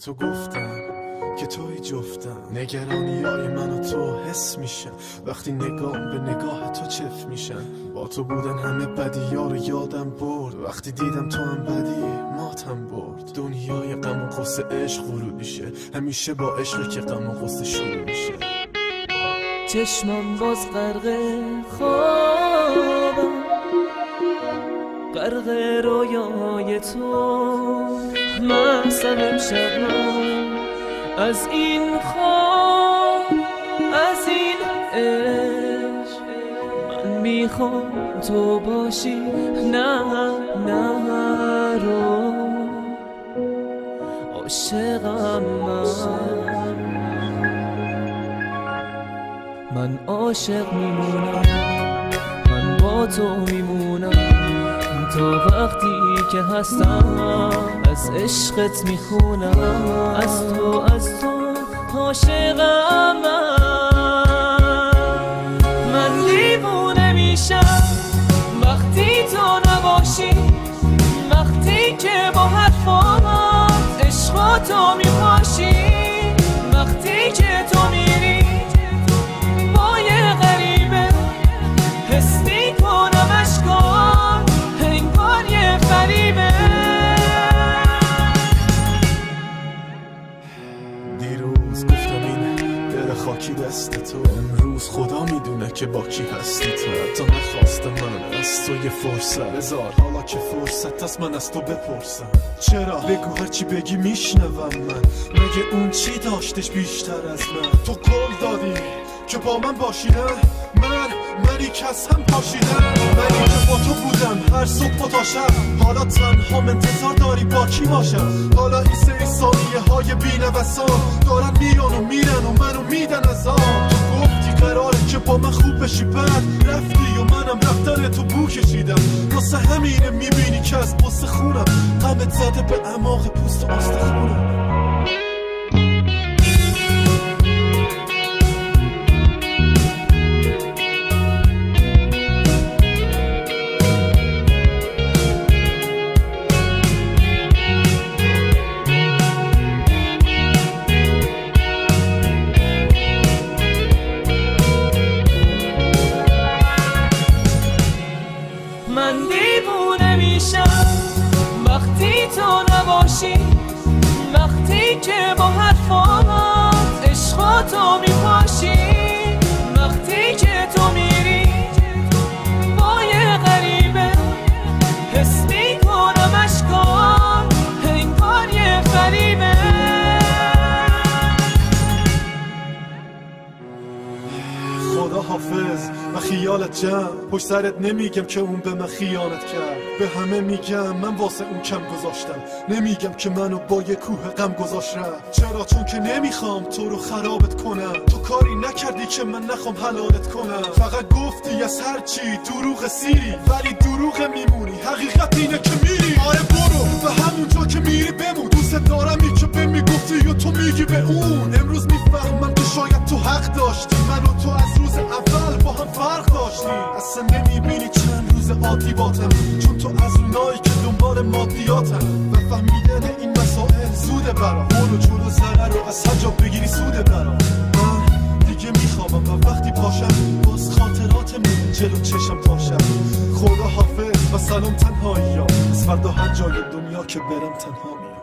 تو گفتم که توی جفتم، نگرانی های من و تو حس میشن وقتی نگاه به نگاه تو چف میشن. با تو بودن همه بدی ها رو یادم برد، وقتی دیدم تو هم بدی ماتم برد. دنیای غم و غصه عشق غروبیشه، همیشه با عشق که غم و غصه شروع میشه. چشمم باز غرق خوابم، غرق رویای تو، مستم امشب من از این خواب، از این عشق. من میخوام تو باشی، نه نرو، عاشقم من عاشق میمونم، من با تو میمونم تا وقتی که هستم، از عشقت میخونم، از تو عاشقم من دیوونه میشم وقتی تو نباشی، وقتی که با حرفات عشقاتو میپاشی، وقتی که تو میری با یه غریبه حس میکنم اشکام انگار یه فریبه. دیروز گفتم این دل خاکی دست تو، امروز خدا میدونه که با کی هستی تو. تا نخواستم من از تو یه فرصت بذار، حالا که فرصت هست من از تو بپرسم. چرا بگو هرچی بگی میشنوم من، مگه اون چی داشتش بیشتر از من؟ تو قول دادی که با من باشی، نه منی که از هم پاشیدم، منی که با تو بودم هر صبح و تا شب. حالا تنها انتظار داری با کی باشم؟ حالا این سری ثانیه های بی‌نوسان دارن میان و میرن و منو میدن از آن. تو گفتی قراره که با من خوب بشی، بعد رفتی و منم رفتن تو بو کشیدم. واسه همینه میبینی که از قصه خونم غمت زده به اعماق پوست و آستخونم. من دیوونه میشم وقتی تو نباشی، وقتی که با حرفات عشقاتو میپاشی، وقتی که تو میری با یه غریبه حس میکنم اشکام انگار یه فریبه. خدا حافظ و خیالت جمع، پشت سرت نمیگم که اون به من خیانت کرد. به همه میگم من واسه اون کم گذاشتم، نمیگم که منو با یه کوه غم گذاشت رفت. چرا؟ چون که نمیخوام تو رو خرابت کنم. تو کاری نکردی که من نخوام حلالت کنم، فقط گفتی از هر چی دروغ سیری، ولی دروغ میمونی، حقیقت اینه که میری. آره برو و همونجا که میری بمون، دوست دارمی که به میگفتی و تو میگی به اون. امروز میفهمم که شاید تو حق داشتی، من و تو از روز اول با هم فرق داشتیم. اصلا نمیبینی چند روز عادی باتم، چون تو از اونایی که دنبال مادیاتم. و فهمیدن این مسائل زوده برام، برو جلو ضرر رو از حجاب بگیری سوده برام. من دیگه میخوابم و وقتی پاشم باز خاطراتمون جلو چشم پاشم. خدا حافظ و سلام تنهایی ها، از فردا هر جای دنیا که برم تنها میام.